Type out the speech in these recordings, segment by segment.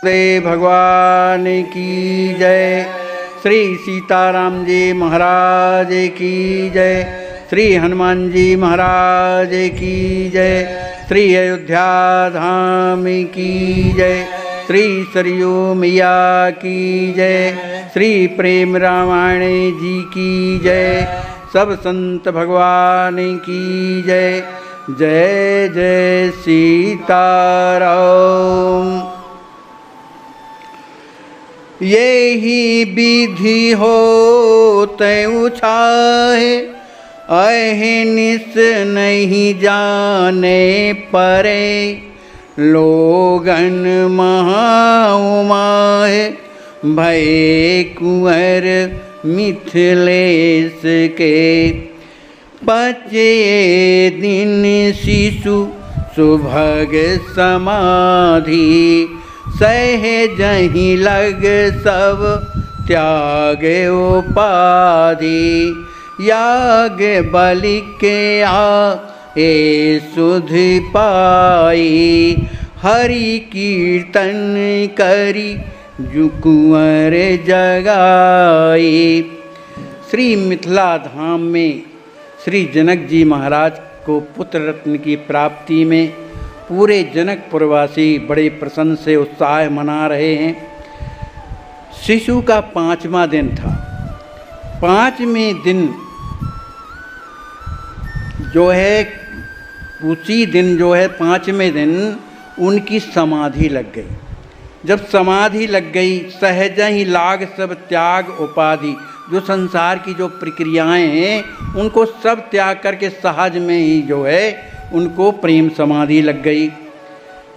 श्री भगवान की जय। श्री सीताराम जी महाराज की जय। श्री हनुमान जी महाराज की जय। श्री अयोध्या धाम की जय। श्री सरयू मैया की जय। श्री प्रेम रामायण जी की जय। सब संत भगवान की जय। जय जय सीताराम। यही विधि हो तय छाहे, अहिनिस नहीं जाने परे। लोगन महाउमाए भय कुंवर मिथिलेश के। बचे दिन शिशु सुभग समाधि, सहजहि लग सब त्याग उपाधि। याग बलि के ए सुध पाई, हरि कीर्तन करी जु कुंवर जगाई। श्री मिथिला धाम में श्री जनक जी महाराज को पुत्र रत्न की प्राप्ति में पूरे जनकपुरवासी बड़े प्रसन्न से उत्साह मना रहे हैं। शिशु का 5वां दिन था। 5वें दिन जो है, उसी दिन जो है 5वें दिन उनकी समाधि लग गई। जब समाधि लग गई, सहज ही लाग सब त्याग उपाधि। जो संसार की जो प्रक्रियाएं हैं उनको सब त्याग करके सहज में ही जो है उनको प्रेम समाधि लग गई।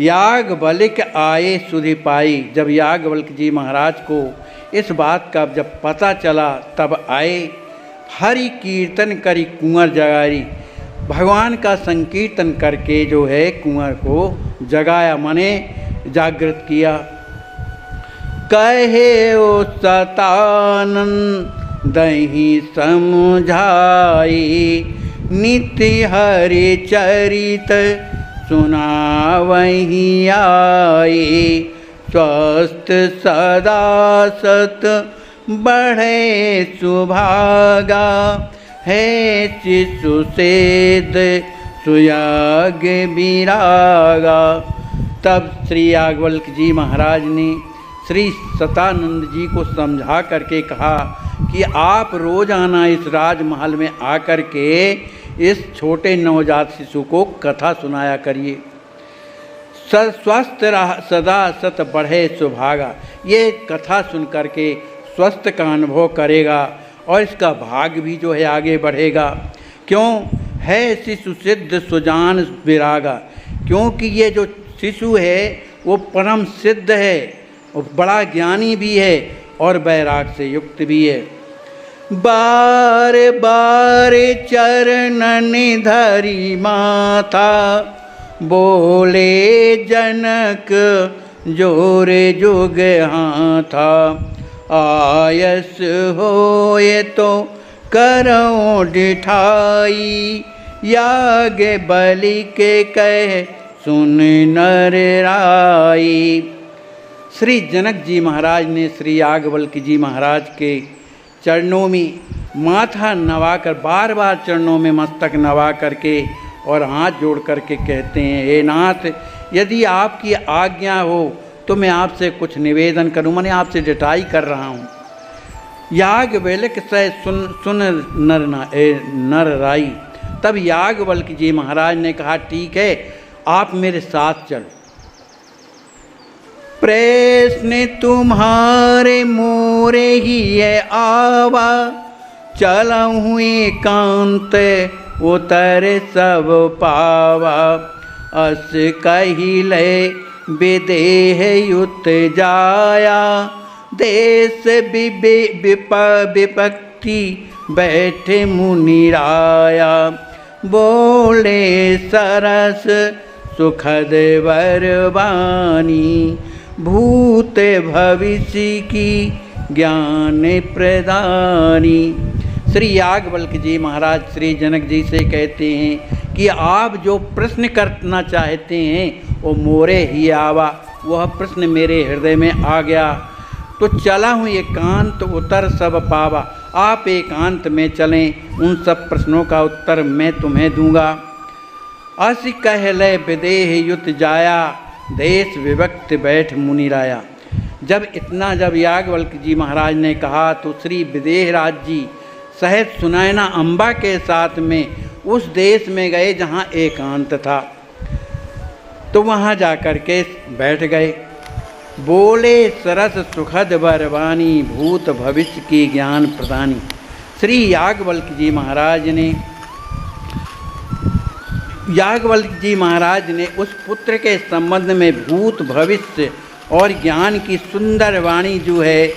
याग बलिक आए सुधि पाई। जब याज्ञवल्क्य जी महाराज को इस बात का जब पता चला तब आए। हरि कीर्तन करी कुंवर जगाई। भगवान का संकीर्तन करके जो है कुंवर को जगाया, माने जागृत किया। कहे ओ सतानंद दही समझाई, नित्य हरि चरित सुनावहि आई। स्वस्थ सदा सत बढ़े सुभागा, है शिशु सेद सुयाग विरागा। तब श्री याज्ञवल्क्य जी महाराज ने श्री सतानंद जी को समझा करके कहा कि आप रोजाना इस राजमहल में आकर के इस छोटे नवजात शिशु को कथा सुनाया करिए। स्वस्थ सदा सत बढ़े सुभागा। ये कथा सुन करके स्वस्थ का अनुभव करेगा और इसका भाग भी जो है आगे बढ़ेगा। क्यों? है शिशु सिद्ध सुजान विरागा। क्योंकि ये जो शिशु है वो परम सिद्ध है और बड़ा ज्ञानी भी है और वैराग से युक्त भी है। बार बार चरणन धरी माथा, बोले जनक जोरे जुग हाथा। आयस होए तो करो डिठाई, याग बलि के कह सुन नर राई। श्री जनक जी महाराज ने श्री याज्ञवल्क्य जी महाराज के चरणों में माथा नवाकर, बार बार चरणों में मस्तक नवा करके और हाथ जोड़ करके कहते हैं, हे नाथ, यदि आपकी आज्ञा हो तो मैं आपसे कुछ निवेदन करूं। मैंने आपसे जटाई कर रहा हूं। याज्ञवल्क्य से सुन नर राई। तब याज्ञवल्क्य जी महाराज ने कहा, ठीक है, आप मेरे साथ चलो। प्रश्न तुम्हारे मोरे ही है आवा, चलऊँ एकांत उतर सब पावा। अस कहिले विदेह युत जाया, देश विपत्ति बैठे मुनिराया। बोले सरस सुखद वरवानी, भूत भविष्य की ज्ञान प्रदानी। श्री याज्ञवल्क्य जी महाराज श्री जनक जी से कहते हैं कि आप जो प्रश्न करना चाहते हैं वो मोरे ही आवा, वह प्रश्न मेरे हृदय में आ गया। तो चला हूँ एकांत उतर सब पावा, आप एकांत में चलें, उन सब प्रश्नों का उत्तर मैं तुम्हें दूंगा। अस कह लय विदेह युत जाया, देश विभक्त बैठ मुनि राया। जब याज्ञवल्क्य जी महाराज ने कहा तो श्री विदेह राज जी सहित सुनैना अम्बा के साथ में उस देश में गए जहाँ एकांत था। तो वहाँ जाकर के बैठ गए। बोले सरस सुखद बरवानी, भूत भविष्य की ज्ञान प्रदानी। श्री याज्ञवल्क्य जी महाराज ने उस पुत्र के संबंध में भूत भविष्य और ज्ञान की सुंदर वाणी जो है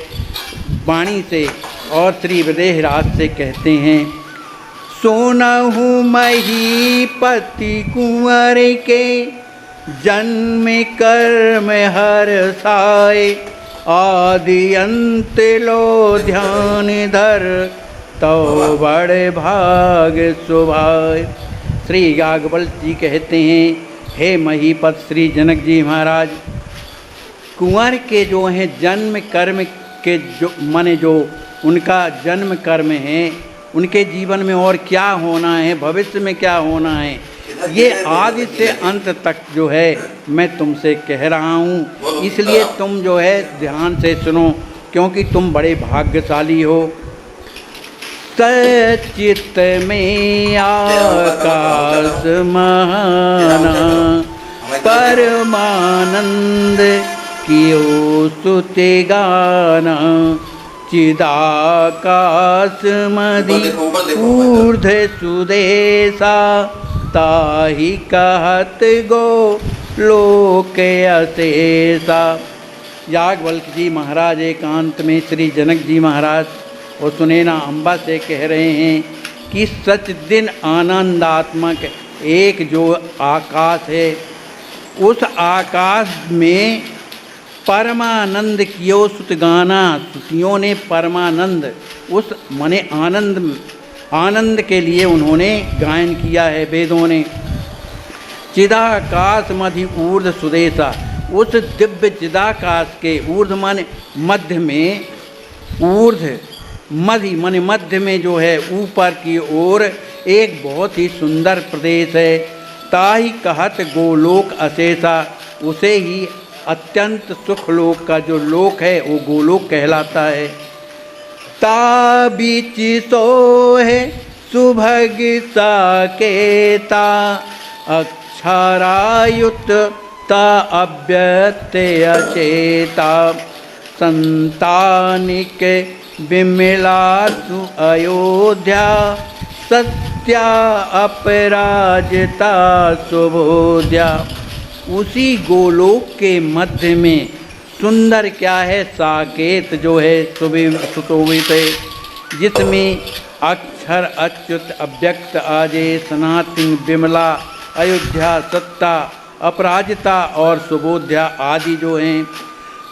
वाणी से और श्री विदेहराज से कहते हैं, सोनहु महीपति कुंवर के जन्म कर्म हर साय, आदि अंत लो ध्यान धर, तो बड़े भाग सुभाय। श्री याज्ञवल्क्य जी कहते हैं, हे महीपत श्री जनक जी महाराज, कुंवर के जो हैं जन्म कर्म के जो उनका जन्म कर्म है, उनके जीवन में और क्या होना है, भविष्य में क्या होना है, ये आदि से अंत तक जो है मैं तुमसे कह रहा हूँ। इसलिए तुम जो है ध्यान से सुनो, क्योंकि तुम बड़े भाग्यशाली हो। सचित में आकाश महाना, परमानंद कियो स्तुति गाना, चिदाकाश मदि ऊर्ध सुदेशा, ताहि कहत गो लोक अशेषा। याज्ञवल्क्य जी महाराज एकांत में श्री जनक जी महाराज और सुनैना अम्बा से कह रहे हैं कि सच दिन आनंदात्मक एक जो आकाश है, उस आकाश में परमानंद कियो सुत गाना, स्तुतियों ने परमानंद उस मने आनंद के लिए उन्होंने गायन किया है वेदों ने। चिदाकाश मधि ऊर्ध सुदेशा, उस दिव्य चिदाकाश के ऊर्ध मन मध्य में, ऊर्ध मधि मन मध्य में जो है ऊपर की ओर एक बहुत ही सुंदर प्रदेश है। ताहि कहत गोलोक अशेषा, उसे ही अत्यंत सुख लोक का जो लोक है वो गोलोक कहलाता है। ता बीच सोहे सुभग साकेता, अक्षरायुत ता अव्यत्यय चेता, संतानिक विमला सु अयोध्या, सत्या अपराजिता सुबोध्या। उसी गोलोक के मध्य में सुंदर क्या है, साकेत जो है सुशोभित है, जिसमें अक्षर अच्युत अव्यक्त आजे, सनातन विमला अयोध्या, सत्ता अपराजिता और सुबोध्या आदि जो हैं।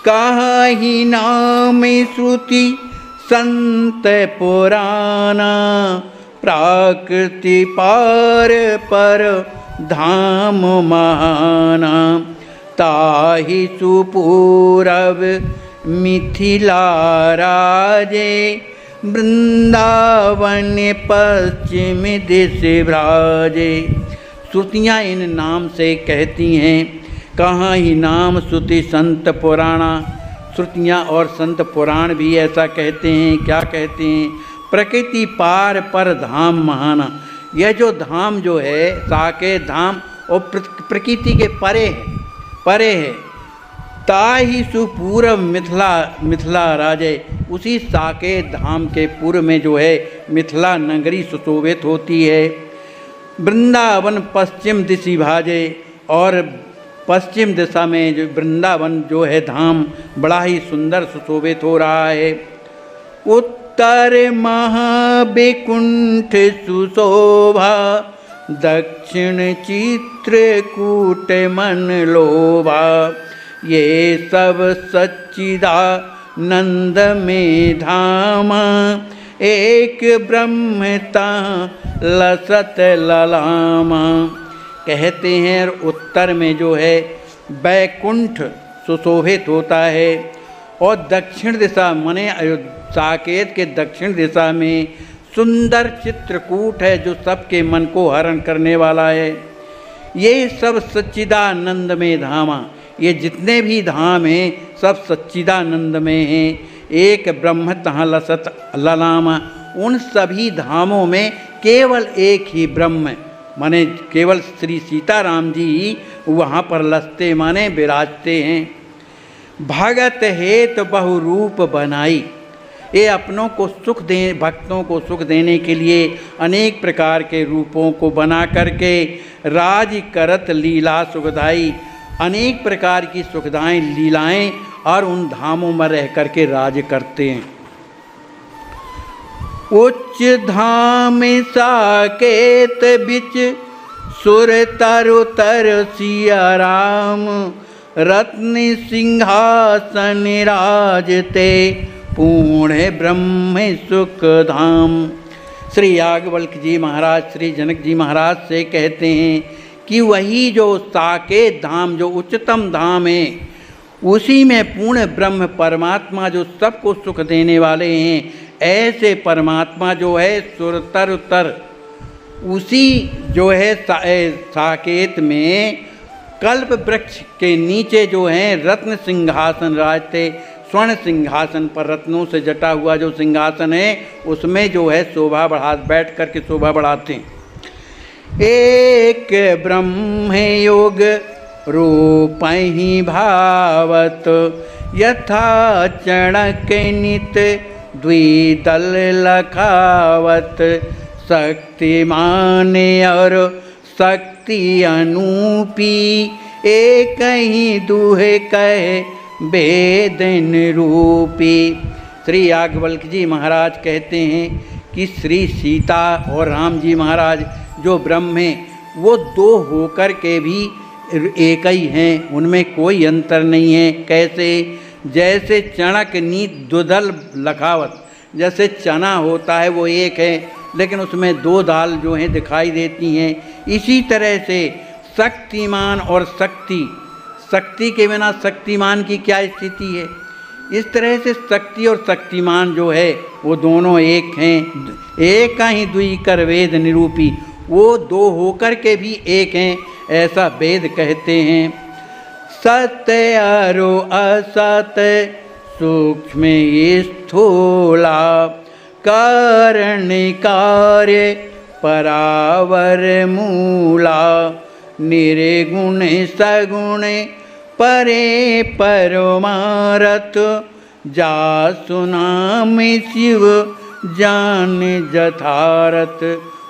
कहीं नाम श्रुति संत पुराना, प्राकृति पार पर धाम महाना, ताहि सुपूरब मिथिला राजे, वृंदावन पश्चिम दिश भ्राजे। श्रुतियाँ इन नाम से कहती हैं, कहाँ ही नाम श्रुति संत पुराणा। श्रुतियाँ और संत पुराण भी ऐसा कहते हैं। क्या कहते हैं? प्रकृति पार पर धाम महाना। यह जो धाम जो है, साकेत धाम, और प्रकृति के परे है। ताहि सुपूर्व मिथिला राजे, उसी साकेत धाम के पूर्व में जो है मिथिला नगरी सुशोभित होती है। वृंदावन पश्चिम दिशि भाजे, और पश्चिम दिशा में जो वृंदावन जो है धाम बड़ा ही सुंदर सुशोभित हो रहा है। उत्तर महाविकुंठ सुशोभा, दक्षिण चित्रकूट मन लोभा। ये सब सच्चिदानंद में धामा, एक ब्रह्मता लसत ललामा। कहते हैं उत्तर में जो है वैकुंठ सुशोभित होता है। और दक्षिण दिशा माने साकेत के दक्षिण दिशा में सुंदर चित्रकूट है जो सबके मन को हरण करने वाला है। ये सब सच्चिदानंद में धामा, ये जितने भी धाम हैं सब सच्चिदानंद में हैं। एक ब्रह्म तहाँ लसत ललामा, उन सभी धामों में केवल एक ही ब्रह्म माने केवल श्री सीताराम जी ही वहाँ पर लसते माने विराजते हैं। भगत हेत बहुरूप बनाई, ये अपनों को सुख दे भक्तों को सुख देने के लिए अनेक प्रकार के रूपों को बना करके राज करत लीला सुखदाई, अनेक प्रकार की सुखदाएं लीलाएं और उन धामों में रह करके राज करते हैं। उच्च धाम साकेत बिच सुर तरु तर सिया राम, रत्न सिंहासन राजते पूर्ण ब्रह्म सुख धाम। श्री याज्ञवल्क्य जी महाराज श्री जनक जी महाराज से कहते हैं कि वही जो साकेत धाम जो उच्चतम धाम है उसी में पूर्ण ब्रह्म परमात्मा जो सबको सुख देने वाले हैं, ऐसे परमात्मा जो है सुरतर उतर उसी जो है साकेत में कल्प वृक्ष के नीचे जो है रत्न सिंहासन राजते, स्वर्ण सिंहासन पर रत्नों से जटा हुआ जो सिंहासन है उसमें जो है शोभा बढ़ा बैठ करके शोभा बढ़ाते हैं। एक ब्रह्म योग रूप ही भावत, यथा चणक नित द्विदल लखावत, शक्तिमान और शक्ति अनूपी, एक ही दुहे कहे वेदन रूपी। श्री याज्ञवल्क्य जी महाराज कहते हैं कि श्री सीता और राम जी महाराज जो ब्रह्म हैं वो दो होकर के भी एक ही हैं, उनमें कोई अंतर नहीं है। कैसे? जैसे चणक नीत दुदल लखावत, जैसे चना होता है वो एक है लेकिन उसमें दो दाल जो हैं दिखाई देती हैं, इसी तरह से शक्तिमान और शक्ति, शक्ति के बिना शक्तिमान की क्या स्थिति है, इस तरह से शक्ति और शक्तिमान जो है वो दोनों एक हैं। एक ही दुई कर वेद निरूपी, वो दो होकर के भी एक हैं ऐसा वेद कहते हैं। सत्य अरो असत्य सूक्ष्म स्थूला, कारण कार्य परावर मूला, निर्गुण सगुण परे परमारथ, जासु नाम शिव जान जथारथ।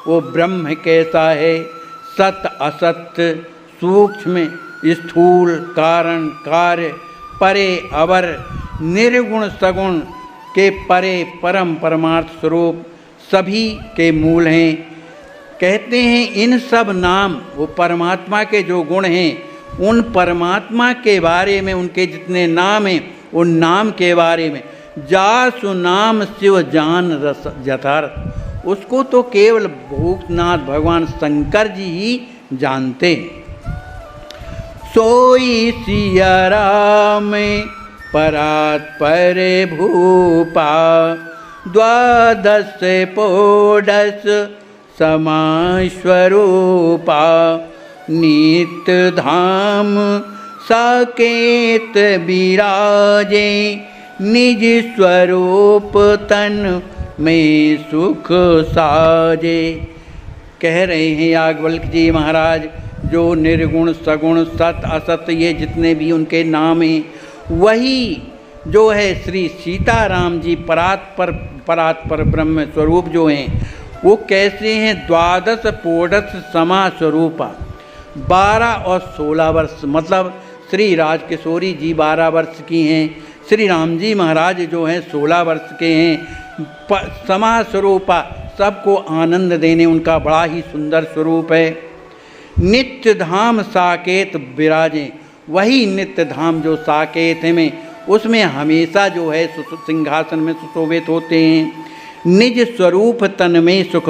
वो ब्रह्म कैसा है? सत असत्य, सूक्ष्म स्थूल, कारण कार्य, परे अवर, निर्गुण सगुण के परे परम परमार्थ स्वरूप सभी के मूल हैं। कहते हैं इन सब नाम वो परमात्मा के जो गुण हैं उन परमात्मा के बारे में उनके जितने नाम हैं उन नाम के बारे में जासु नाम शिव जान रस यथार्थ, उसको तो केवल भूतनाथ भगवान शंकर जी ही जानते हैं। सोई सिया राम परात्पर भूपा, द्वादश पोडस समास्वरूपा, नित्य धाम साकेत विराजे, निज स्वरूप तन में सुख साजे। कह रहे हैं याज्ञवल्क्य जी महाराज जो निर्गुण सगुण सत असत ये जितने भी उनके नाम हैं वही जो है श्री सीताराम जी परात्पर ब्रह्म स्वरूप जो हैं वो कैसे हैं? द्वादश पोडस समा स्वरूपा, 12 और 16 वर्ष, मतलब श्री राजकिशोरी जी 12 वर्ष की हैं, श्री राम जी महाराज जो हैं 16 वर्ष के हैं। समा स्वरूपा, सबको आनंद देने उनका बड़ा ही सुंदर स्वरूप है। नित्य धाम साकेत विराजें, वही नित्य धाम जो साकेत में उसमें हमेशा जो है सिंहासन में सुशोभित होते हैं। निज स्वरूप तन में सुख